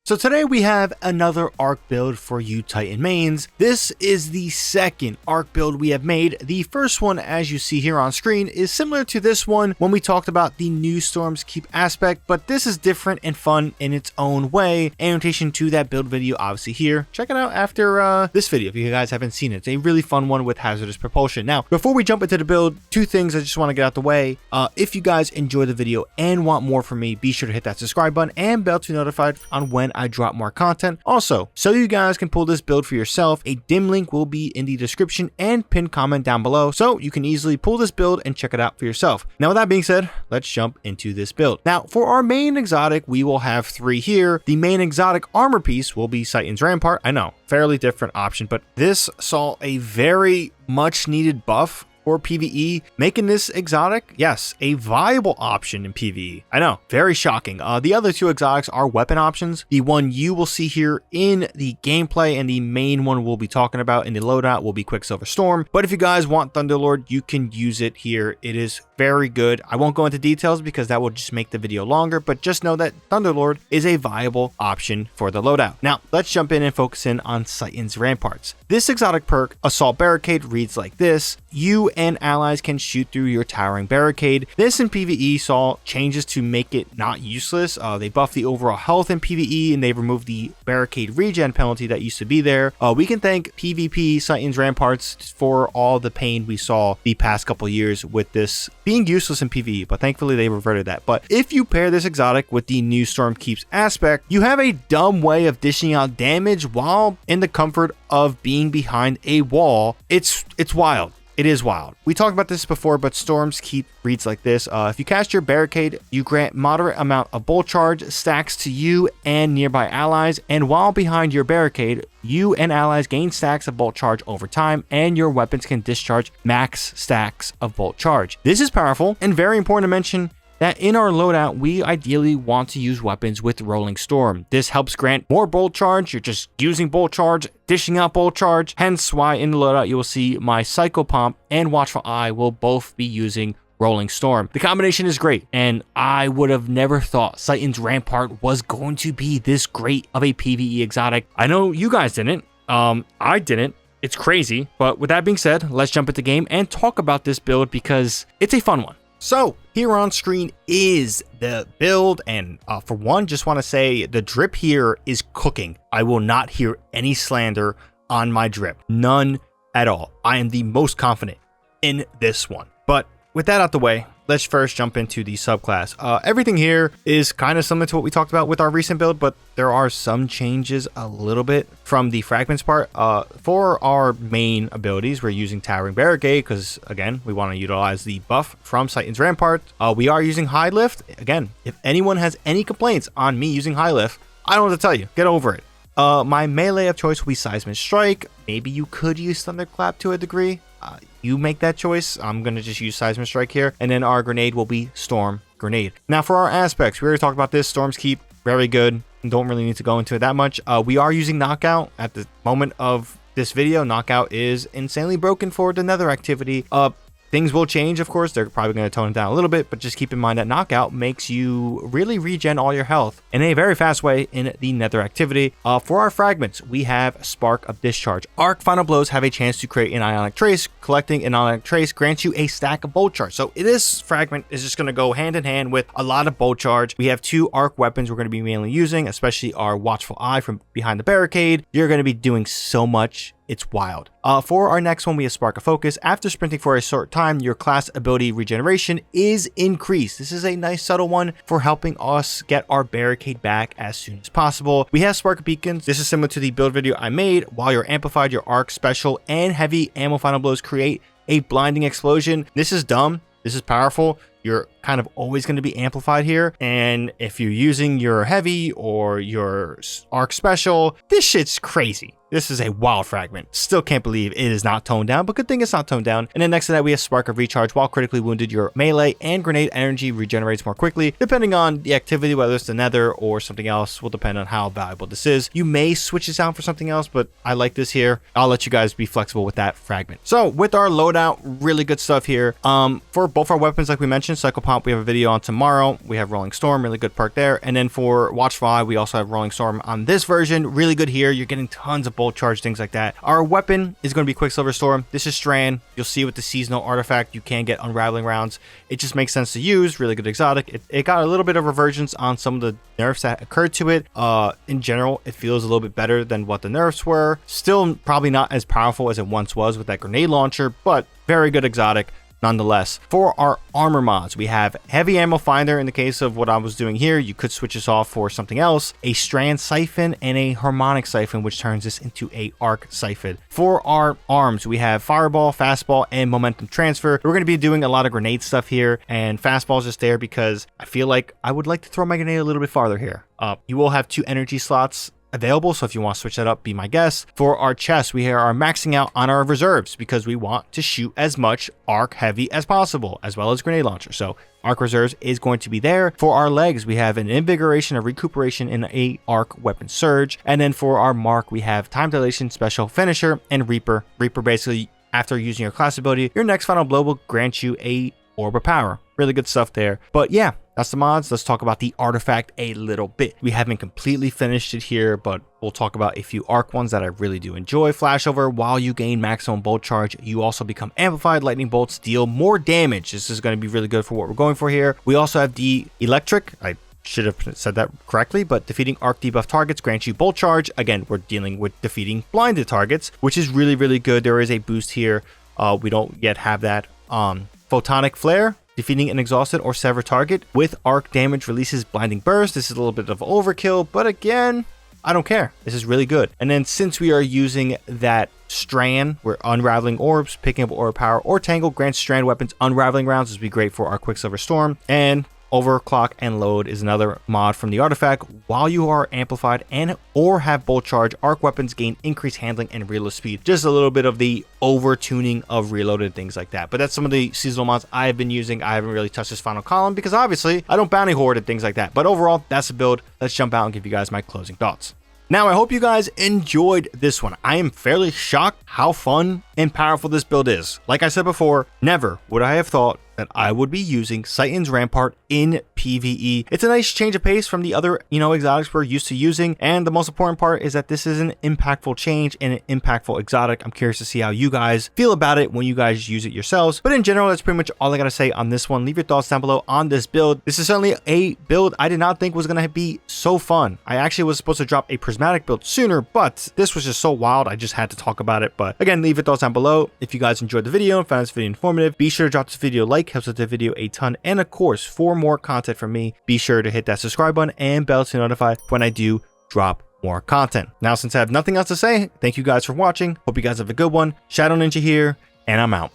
So today we have another arc build for you Titan mains. This is the second arc build we have made. The first one, as you see here on screen, is similar to this one when we talked about the new Storm's Keep aspect, but this is different and fun in its own way. Annotation to that build video obviously here. Check it out after this video if you guys haven't seen it. It's a really fun one with hazardous propulsion. Now, before we jump into the build, two things I just want to get out the way. If you guys enjoy the video and want more from me, be sure to hit that subscribe button and bell to be notified on when I drop more content. Also, so you guys can pull this build for yourself, a dim link will be in the description and pinned comment down below, so you can easily pull this build and check it out for yourself. Now, with that being said, let's jump into this build. Now, for our main exotic, we will have three here. The main exotic armor piece will be Citan's Rampart. I know, fairly different option, but this saw a very much needed buff or PvE, making this exotic, yes, a viable option in PvE. I know, very shocking. The other two exotics are weapon options. The one you will see here in the gameplay and the main one we'll be talking about in the loadout will be Quicksilver Storm. But if you guys want Thunderlord, you can use it here. It is very good. I won't go into details because that will just make the video longer, but just know that Thunderlord is a viable option for the loadout. Now, let's jump in and focus in on Citan's Ramparts. This exotic perk, Assault Barricade, reads like this. You and allies can shoot through your towering barricade. This in PvE saw changes to make it not useless. They buffed the overall health in PvE and they removed the barricade regen penalty that used to be there. We can thank PvP Citan's Ramparts for all the pain we saw the past couple years with this being useless in PvE, but thankfully they reverted that. But if you pair this exotic with the new Storm Keeps aspect, you have a dumb way of dishing out damage while in the comfort of being behind a wall. It's wild. It is wild. We talked about this before, but Storm's Keep reads like this. If you cast your barricade, you grant moderate amount of bolt charge stacks to you and nearby allies, and while behind your barricade, you and allies gain stacks of bolt charge over time, and your weapons can discharge max stacks of bolt charge. This is powerful and very important to mention that in our loadout, we ideally want to use weapons with Rolling Storm. This helps grant more bolt charge. You're just using bolt charge, dishing out bolt charge. Hence why in the loadout, you will see my Psycho Pomp and Watchful Eye will both be using Rolling Storm. The combination is great, and I would have never thought Citan's Rampart was going to be this great of a PvE exotic. I know you guys didn't. I didn't. It's crazy. But with that being said, let's jump into the game and talk about this build because it's a fun one. So here on screen is the build, and for one, just want to say the drip here is cooking. I will not hear any slander on my drip, none at all. I am the most confident in this one. But with that out the way, let's first jump into the subclass. Everything here is kind of similar to what we talked about with our recent build, but there are some changes a little bit from the fragments part. For our main abilities, we're using Towering Barricade because, again, we want to utilize the buff from Citan's Rampart. We are using High Lift. Again, if anyone has any complaints on me using High Lift, I don't know what to tell you. Get over it. My melee of choice will be Seismic Strike. Maybe you could use Thunderclap to a degree. You make that choice. I'm going to just use Seismic Strike here. And then our grenade will be Storm Grenade. Now for our aspects, we already talked about this. Storm's Keep, very good. Don't really need to go into it that much. We are using Knockout at the moment of this video. Knockout is insanely broken for the Nether activity. Things will change, of course. They're probably going to tone it down a little bit, but just keep in mind that Knockout makes you really regen all your health in a very fast way in the Nether activity. For our fragments, we have Spark of Discharge. Arc Final Blows have a chance to create an Ionic Trace. Collecting an Ionic Trace grants you a stack of bolt charge. So this fragment is just going to go hand in hand with a lot of bolt charge. We have two arc weapons we're going to be mainly using, especially our Watchful Eye from behind the barricade. You're going to be doing so much. It's wild. For our next one, we have Spark of Focus. After sprinting for a short time, your class ability regeneration is increased. This is a nice subtle one for helping us get our barricade back as soon as possible. We have Spark of Beacons. This is similar to the build video I made. While you're amplified, your arc, special, and heavy ammo final blows create a blinding explosion. This is dumb. This is powerful. You're kind of always going to be amplified here. And if you're using your heavy or your arc special, this shit's crazy. This is a wild fragment. Still can't believe it is not toned down, but good thing it's not toned down. And then next to that, we have Spark of Recharge. While critically wounded, your melee and grenade energy regenerates more quickly, depending on the activity, whether it's the nether or something else, will depend on how valuable this is. You may switch this out for something else, but I like this here. I'll let you guys be flexible with that fragment. So with our loadout, really good stuff here. For both our weapons, like we mentioned, Cycle Pump, we have a video on tomorrow. We have Rolling Storm, really good perk there. And then for Watchful Eye, we also have Rolling Storm on this version. Really good here. You're getting tons of bolt charge, things like that. Our weapon is going to be Quicksilver Storm. This is Strand. You'll see with the seasonal artifact, you can get unraveling rounds. It just makes sense to use. Really good exotic. It got a little bit of reversions on some of the nerfs that occurred to it. In general, it feels a little bit better than what the nerfs were. Still probably not as powerful as it once was with that grenade launcher, but very good exotic nonetheless. For our armor mods, we have Heavy Ammo Finder. In the case of what I was doing here, you could switch this off for something else, a Strand Siphon and a Harmonic Siphon, which turns this into a Arc Siphon. For our arms, we have Fireball, Fastball, and Momentum Transfer. We're going to be doing a lot of grenade stuff here, and Fastball is just there because I feel like I would like to throw my grenade a little bit farther here. You will have 2 energy slots available, so if you want to switch that up, be my guest. For our chest, we are maxing out on our reserves because we want to shoot as much arc heavy as possible, as well as grenade launcher. So arc reserves is going to be there. For our legs, we have an invigoration, a recuperation, and a arc weapon surge. And then for our mark, we have time dilation, special finisher, and Reaper. Reaper basically, after using your class ability, your next final blow will grant you a orb of power. Really good stuff there. But yeah, that's the mods. Let's talk about the artifact a little bit. We haven't completely finished it here, but we'll talk about a few arc ones that I really do enjoy. Flashover, while you gain maximum bolt charge, you also become amplified. Lightning bolts deal more damage. This is going to be really good for what we're going for here. We also have the electric. I should have said that correctly, but defeating arc debuff targets grants you bolt charge. Again, we're dealing with defeating blinded targets, which is really, really good. There is a boost here. We don't yet have that. Photonic Flare. Defeating an exhausted or severed target with arc damage releases blinding burst. This is a little bit of overkill, but again, I don't care. This is really good. And then since we are using that Strand, we're unraveling orbs, picking up orb power or tangle grants Strand weapons unraveling rounds. This would be great for our Quicksilver Storm. And Overclock and Load is another mod from the artifact. While you are amplified and or have bolt charge, arc weapons gain increased handling and reload speed. Just a little bit of the over tuning of reloaded, things like that. But that's some of the seasonal mods I've been using. I haven't really touched this final column because obviously I don't bounty hoard and things like that. But overall, that's the build. Let's jump out and give you guys my closing thoughts. Now, I hope you guys enjoyed this one. I am fairly shocked how fun and powerful this build is. Like I said before, never would I have thought that I would be using Citan's Rampart in PvE. It's a nice change of pace from the other, exotics we're used to using. And the most important part is that this is an impactful change and an impactful exotic. I'm curious to see how you guys feel about it when you guys use it yourselves. But in general, that's pretty much all I gotta say on this one. Leave your thoughts down below on this build. This is certainly a build I did not think was gonna be so fun. I actually was supposed to drop a prismatic build sooner, but this was just so wild, I just had to talk about it. But again, leave your thoughts down below. If you guys enjoyed the video and found this video informative, be sure to drop this video a like, helps with the video a ton. And of course, for more content from me, be sure to hit that subscribe button and bell to notify when I do drop more content. Now, since I have nothing else to say, thank you guys for watching. Hope you guys have a good one. ShadowNinja here, and I'm out.